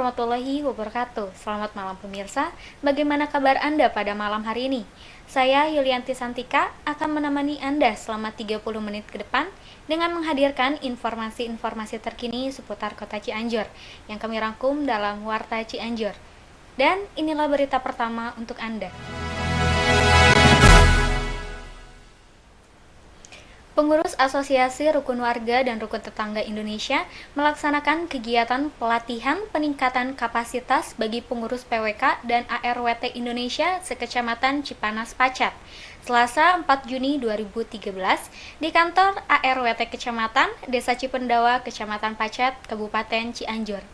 warahmatullahi wabarakatuh. Selamat malam pemirsa, bagaimana kabar Anda pada malam hari ini? Saya Yulianti Santika akan menemani Anda selama 30 menit ke depan dengan menghadirkan informasi-informasi terkini seputar kota Cianjur yang kami rangkum dalam Warta Cianjur. Dan inilah berita pertama untuk Anda. Pengurus Asosiasi Rukun Warga dan Rukun Tetangga Indonesia melaksanakan kegiatan pelatihan peningkatan kapasitas bagi pengurus PWK dan ARWT Indonesia sekecamatan Cipanas Pacet, Selasa 4 Juni 2013 di kantor ARWT Kecamatan Desa Cipendawa, Kecamatan Pacet, Kabupaten Cianjur.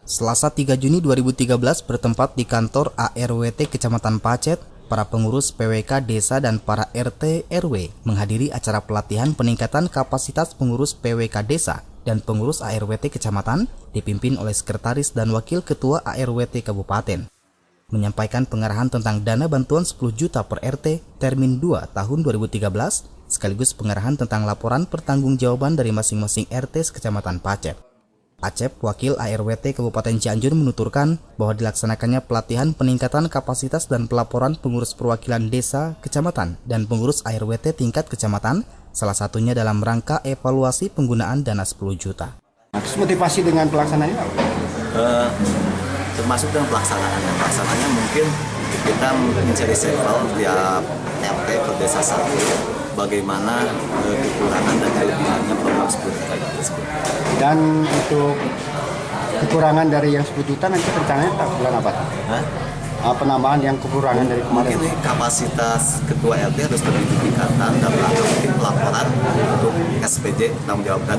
Selasa 3 Juni 2013 bertempat di kantor ARWT Kecamatan Pacet, para pengurus PWK desa dan para RT RW menghadiri acara pelatihan peningkatan kapasitas pengurus PWK desa dan pengurus ARWT kecamatan dipimpin oleh sekretaris dan wakil ketua ARWT kabupaten. Menyampaikan pengarahan tentang dana bantuan 10 juta per RT termin 2 tahun 2013 sekaligus pengarahan tentang laporan pertanggungjawaban dari masing-masing RT kecamatan Pacet. Acep, wakil ARWT Kabupaten Cianjur menuturkan bahwa dilaksanakannya pelatihan peningkatan kapasitas dan pelaporan pengurus perwakilan desa, kecamatan, dan pengurus ARWT tingkat kecamatan, salah satunya dalam rangka evaluasi penggunaan dana 10 juta. Terus motivasi dengan pelaksanaannya apa? Termasuk dengan pelaksanaannya mungkin kita mencari sampel tiap RT per desa satu bagaimana kekurangan dan kelebihannya pengurus tersebut. Dan untuk kekurangan dari yang 10 juta nanti rencananya bulan apa? Penambahan yang kekurangan dari kemarin? Mungkin kapasitas ketua RT harus lebih ditingkatkan dan mungkin pelaporan untuk SPJ tanggung jawabkan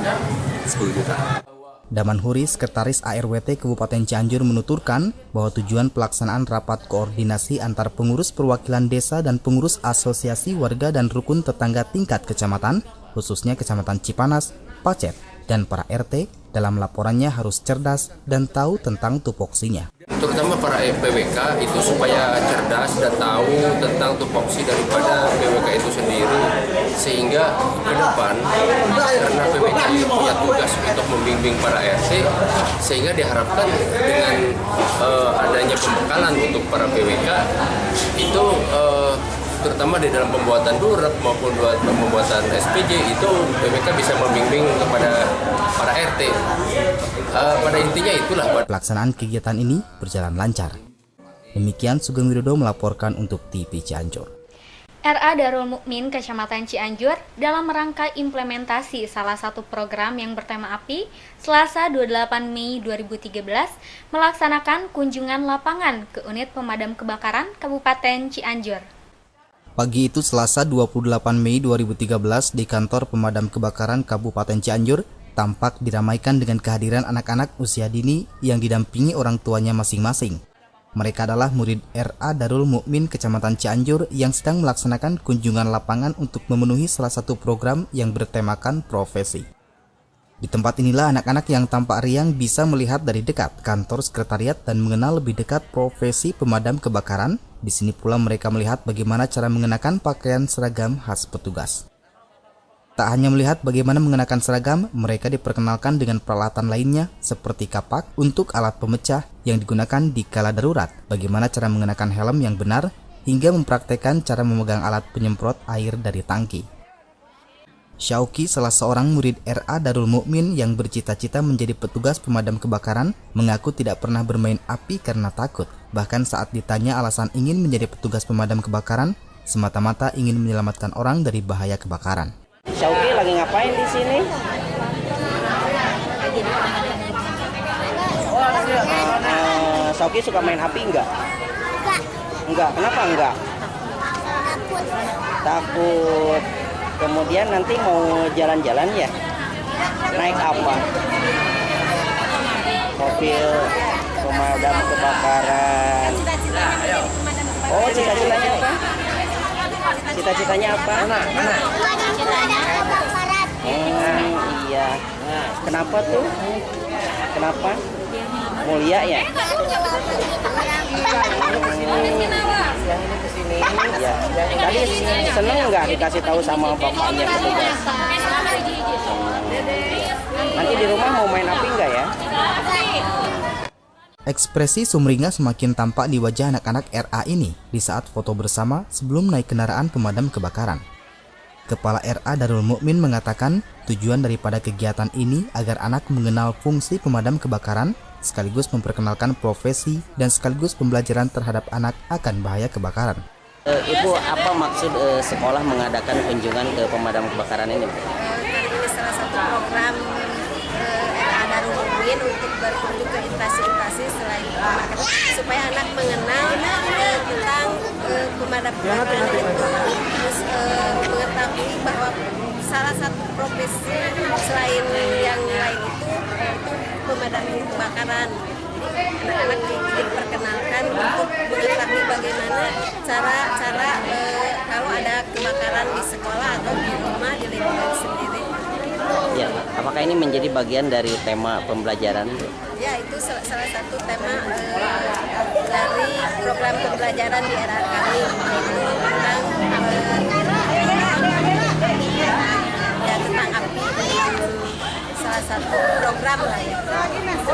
10 juta. Daman Huri, Sekretaris ARWT Kabupaten Cianjur menuturkan bahwa tujuan pelaksanaan rapat koordinasi antar pengurus perwakilan desa dan pengurus asosiasi warga dan rukun tetangga tingkat kecamatan, khususnya Kecamatan Cipanas, Pacet, dan para RT dalam laporannya harus cerdas dan tahu tentang tupoksinya. Terutama para PWK itu supaya cerdas dan tahu tentang tupoksi daripada PWK itu sendiri, sehingga ke depan karena PWK itu punya tugas untuk membimbing para RT, sehingga diharapkan dengan adanya pembekalan untuk para PWK itu terutama di dalam pembuatan durap maupun pembuatan SPJ itu PWK bisa membimbing kepada para RT. Pada intinya itulah. Pelaksanaan kegiatan ini berjalan lancar. Demikian Sugeng Widodo melaporkan untuk TV Cianjur. RA Darul Mukmin Kecamatan Cianjur dalam rangka implementasi salah satu program yang bertema api, Selasa 28 Mei 2013 melaksanakan kunjungan lapangan ke unit pemadam kebakaran Kabupaten Cianjur. Pagi itu Selasa 28 Mei 2013 di kantor pemadam kebakaran Kabupaten Cianjur tampak diramaikan dengan kehadiran anak-anak usia dini yang didampingi orang tuanya masing-masing. Mereka adalah murid RA Darul Mukmin Kecamatan Cianjur yang sedang melaksanakan kunjungan lapangan untuk memenuhi salah satu program yang bertemakan profesi. Di tempat inilah anak-anak yang tampak riang bisa melihat dari dekat kantor sekretariat dan mengenal lebih dekat profesi pemadam kebakaran. Di sini pula mereka melihat bagaimana cara mengenakan pakaian seragam khas petugas. Tak hanya melihat bagaimana mengenakan seragam, mereka diperkenalkan dengan peralatan lainnya seperti kapak untuk alat pemecah yang digunakan di kala darurat, bagaimana cara mengenakan helm yang benar, hingga mempraktekkan cara memegang alat penyemprot air dari tangki. Syauki, salah seorang murid RA Darul Mukmin yang bercita-cita menjadi petugas pemadam kebakaran, mengaku tidak pernah bermain api karena takut. Bahkan saat ditanya alasan ingin menjadi petugas pemadam kebakaran, semata-mata ingin menyelamatkan orang dari bahaya kebakaran. Syauki lagi ngapain di sini? Syauki suka main api enggak? Enggak. Kenapa enggak? Takut. Kemudian nanti mau jalan-jalan ya? Naik apa? Mobil pemadam kebakaran. Oh, cita-citanya apa? Cita-citanya apa? Iya. Kenapa tuh? Kenapa? Mulia ya? Ya. Tadi seneng nggak dikasih tahu sama bapaknya petugas? Nanti di rumah mau main api nggak ya? Ekspresi sumringah semakin tampak di wajah anak-anak RA ini di saat foto bersama sebelum naik kendaraan pemadam kebakaran. Kepala RA Darul Mukmin mengatakan tujuan daripada kegiatan ini agar anak mengenal fungsi pemadam kebakaran, sekaligus memperkenalkan profesi dan sekaligus pembelajaran terhadap anak akan bahaya kebakaran. Ibu, apa maksud sekolah mengadakan kunjungan ke pemadam kebakaran ini? Karena ini salah satu program RA Darul Mukmin untuk berkunjung ke instansi-instansi selain pemadam supaya anak mengenal tentang pemadam kebakaran itu, terus mengetahui bahwa salah satu profesi selain yang lain itu pemadam kebakaran. Anak-anak diperkenalkan untuk mengetahui bagaimana cara kalau ada kebakaran di sekolah atau di rumah, di lingkungan sendiri. Ya, apakah ini menjadi bagian dari tema pembelajaran? Ya, itu salah satu tema dari program pembelajaran di era kami, yaitu tentang api, salah satu program lah ya.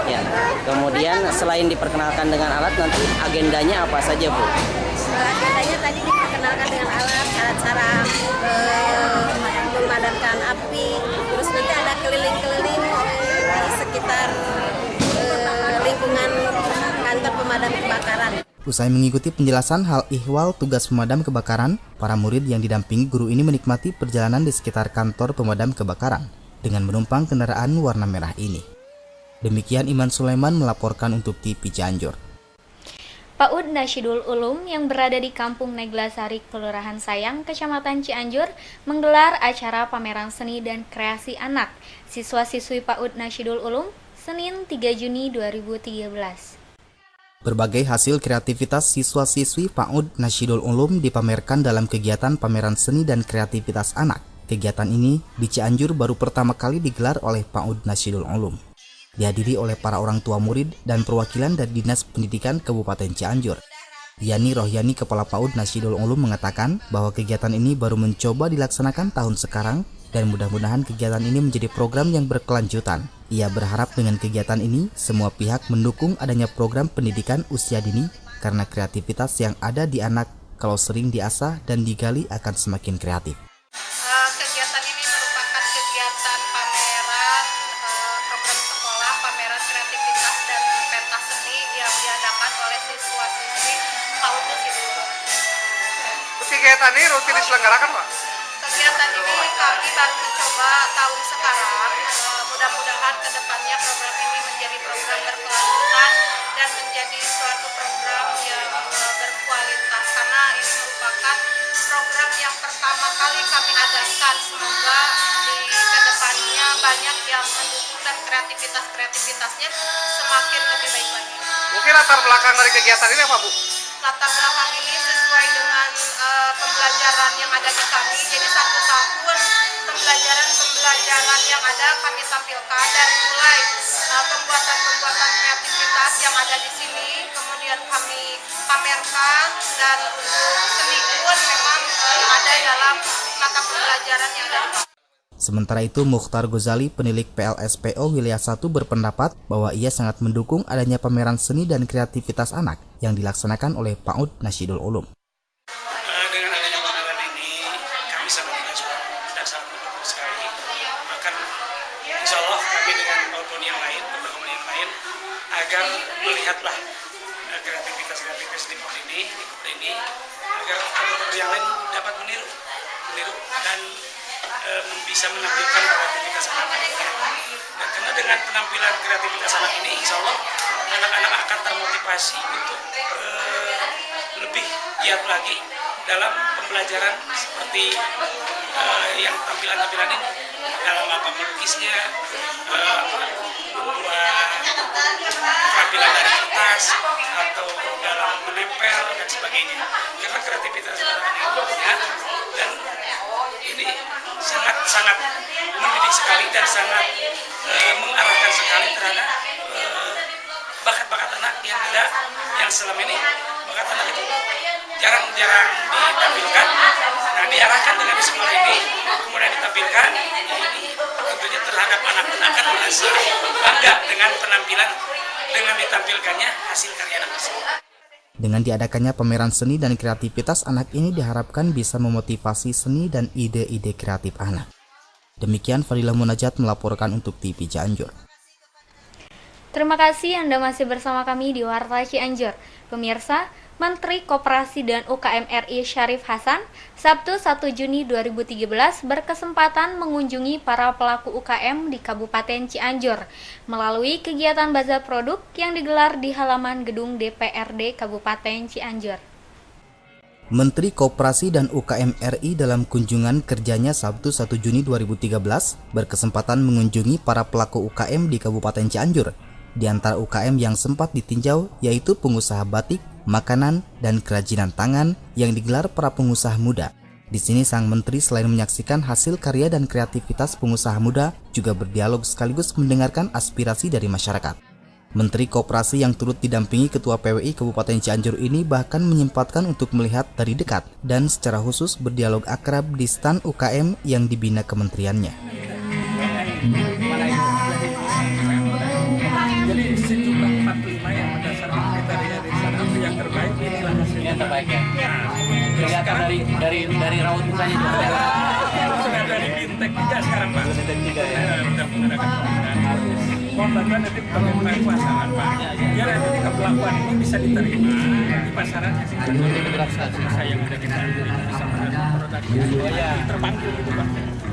Ya. Kemudian selain diperkenalkan dengan alat, nanti agendanya apa saja, Bu? Agendanya tadi diperkenalkan dengan alat, cara-cara memadamkan api, terus nanti ada keliling-keliling di sekitar lingkungan kantor pemadam kebakaran. Usai mengikuti penjelasan hal ihwal tugas pemadam kebakaran, para murid yang didampingi guru ini menikmati perjalanan di sekitar kantor pemadam kebakaran dengan menumpang kendaraan warna merah ini. Demikian Iman Sulaiman melaporkan untuk TV Cianjur. PAUD Nasyidul Ulum yang berada di Kampung Neglasari, Kelurahan Sayang, Kecamatan Cianjur, menggelar acara pameran seni dan kreasi anak siswa-siswi PAUD Nasyidul Ulum Senin 3 Juni 2013. Berbagai hasil kreativitas siswa-siswi PAUD Nasyidul Ulum dipamerkan dalam kegiatan pameran seni dan kreativitas anak. Kegiatan ini di Cianjur baru pertama kali digelar oleh PAUD Nasyidul Ulum. Dihadiri oleh para orang tua murid dan perwakilan dari Dinas Pendidikan Kabupaten Cianjur. Yani Rohyani, Kepala PAUD Nasyidul Ulum, mengatakan bahwa kegiatan ini baru mencoba dilaksanakan tahun sekarang dan mudah-mudahan kegiatan ini menjadi program yang berkelanjutan. Ia berharap dengan kegiatan ini semua pihak mendukung adanya program pendidikan usia dini karena kreativitas yang ada di anak kalau sering diasah dan digali akan semakin kreatif. Kegiatan ini merupakan kegiatan pameran program sekolah, pameran kreativitas dan pentas seni yang diadakan oleh siswa-siswi PAUD Nasyidul Ulum. Kegiatan ini rutin diselenggarakan, Pak? Kegiatan ini kami baru mencoba tahun sekarang. Mudah-mudahan ke depannya program ini menjadi program berkelanjutan dan menjadi suatu program yang berkualitas karena ini merupakan program yang pertama kali kami adakan. Semoga di kedepannya banyak yang mendukung dan kreativitasnya semakin lebih baik lagi. Mungkin latar belakang dari kegiatan ini apa, Bu? Latar belakang ini sesuai dengan pembelajaran yang ada di kami. Jadi 1 tahun pembelajaran yang ada kami tampilkan dari mulai pembuatan kreativitas yang ada di sini, kemudian kami pamerkan, dan untuk seni pun memang ada dalam mata pembelajaran yang ada di kami. Sementara itu, Mukhtar Ghazali, penilik PLSPO Wilayah 1, berpendapat bahwa ia sangat mendukung adanya pameran seni dan kreativitas anak yang dilaksanakan oleh PAUD Nasyidul Ulum. Dengan adanya pameran ini, kami sangat merespon dan sangat mendukung sekali. Bahkan insya Allah kami dengan PAUD yang lain, teman-teman yang lain, agar melihatlah kreativitas di PAUD ini, agar teman-teman yang lain dapat meniru dan bisa menampilkan kreativitas anak-anaknya. Dan karena dengan penampilan kreativitas anak ini, insya Allah anak-anak akan termotivasi untuk lebih giat lagi dalam pembelajaran seperti yang tampilan-tampilan ini, dalam apa melukisnya, membuat tampilan dari kertas atau dalam menempel dan sebagainya. Karena kreativitas anak-anak itu banyak dan ini sangat mendidik sekali dan sangat mengarahkan sekali terhadap bakat-bakat anak yang ada, yang selama ini bakat anak itu jarang-jarang ditampilkan. Nah, diarahkan dengan di sekolah ini, kemudian ditampilkan, ini tentunya terhadap anak-anak akan merasa bangga dengan penampilan dengan ditampilkannya hasil karya anak tersebut. Dengan diadakannya pameran seni dan kreativitas anak ini diharapkan bisa memotivasi seni dan ide-ide kreatif anak. Demikian Fadilah Munajat melaporkan untuk TV Cianjur. Terima kasih Anda masih bersama kami di Warta Cianjur. Pemirsa, Menteri Koperasi dan UKM RI Syarif Hasan, Sabtu 1 Juni 2013 berkesempatan mengunjungi para pelaku UKM di Kabupaten Cianjur melalui kegiatan bazar produk yang digelar di halaman gedung DPRD Kabupaten Cianjur. Menteri Koperasi dan UKM RI dalam kunjungan kerjanya Sabtu 1 Juni 2013 berkesempatan mengunjungi para pelaku UKM di Kabupaten Cianjur. Di antara UKM yang sempat ditinjau yaitu pengusaha batik, makanan, dan kerajinan tangan yang digelar para pengusaha muda. Di sini sang menteri selain menyaksikan hasil karya dan kreativitas pengusaha muda, juga berdialog sekaligus mendengarkan aspirasi dari masyarakat. Menteri Koperasi yang turut didampingi Ketua PWI Kabupaten Cianjur ini bahkan menyempatkan untuk melihat dari dekat dan secara khusus berdialog akrab di stand UKM yang dibina kementeriannya. Jadi sejumlah 45 yang berdasarkan kriteria dari sana yang terbaik inilah hasilnya. Yang terbaik ya. Kelihatan dari raut mukanya juga. Sudah dari Bintek 3 sekarang Pak. Bintek 3 ya. Sudah menggunakan penggunaan. Mohon bantuan nanti bagaimana pasaran Pak. Biar nanti kepelakuan ini bisa diterima di pasaran yang saya yang udah kita bisa mendapat produknya. Terpanggil gitu Pak.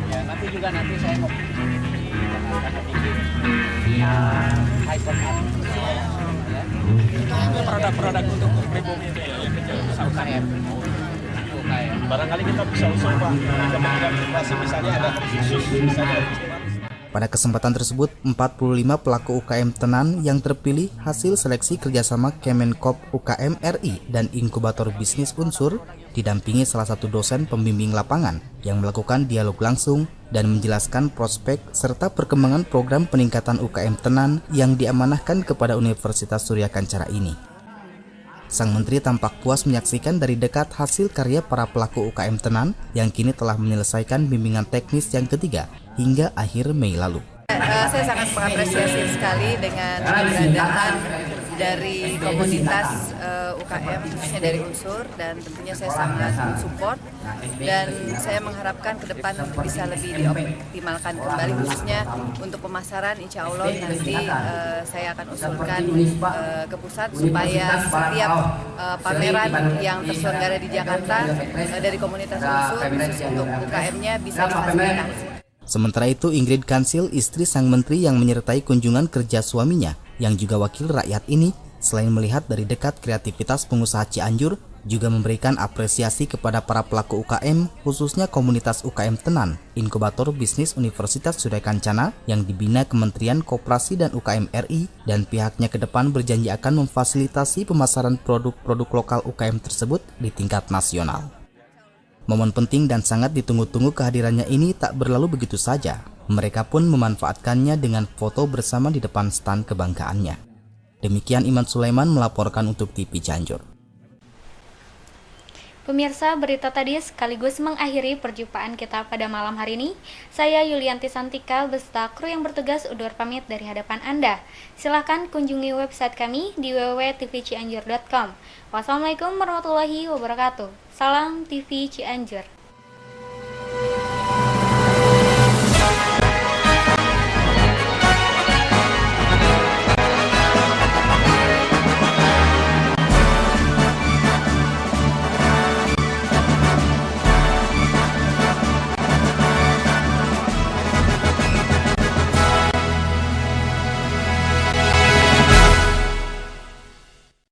Ya nanti saya mau produk-produk untuk pribumi itu ya, yang kecil UKM. Barangkali kita bisa usul Pak, kementerian koperasi misalnya ada khusus misalnya. Pada kesempatan tersebut, 45 pelaku UKM tenan yang terpilih hasil seleksi kerjasama Kemenkop UKM RI dan Inkubator Bisnis Unsur didampingi salah satu dosen pembimbing lapangan yang melakukan dialog langsung dan menjelaskan prospek serta perkembangan program peningkatan UKM tenan yang diamanahkan kepada Universitas Surya Kencana ini. Sang menteri tampak puas menyaksikan dari dekat hasil karya para pelaku UKM tenan yang kini telah menyelesaikan bimbingan teknis yang ketiga hingga akhir Mei lalu. Saya sangat mengapresiasi sekali dengan keberadaan dari komunitas UKM, khususnya dari Unsur, dan tentunya saya sangat support dan saya mengharapkan ke depan bisa lebih dioptimalkan kembali, khususnya untuk pemasaran. Insya Allah nanti saya akan usulkan ke pusat supaya setiap pameran yang terselenggara di Jakarta dari komunitas Unsur khusus untuk UKM-nya bisa difasilitasi. Sementara itu, Ingrid Kansil, istri sang menteri yang menyertai kunjungan kerja suaminya, yang juga wakil rakyat ini, selain melihat dari dekat kreativitas pengusaha Cianjur, juga memberikan apresiasi kepada para pelaku UKM, khususnya komunitas UKM Tenan, Inkubator Bisnis Universitas Surya Kencana, yang dibina Kementerian Koperasi dan UKM RI, dan pihaknya ke depan berjanji akan memfasilitasi pemasaran produk-produk lokal UKM tersebut di tingkat nasional. Momen penting dan sangat ditunggu-tunggu kehadirannya ini tak berlalu begitu saja. Mereka pun memanfaatkannya dengan foto bersama di depan stand kebanggaannya. Demikian Iman Sulaiman melaporkan untuk TV Cianjur. Pemirsa, berita tadi sekaligus mengakhiri perjumpaan kita pada malam hari ini. Saya Yulianti Santika beserta kru yang bertugas undur pamit dari hadapan Anda. Silakan kunjungi website kami di www.tvcianjur.com. Wassalamualaikum warahmatullahi wabarakatuh. Salam TV Cianjur.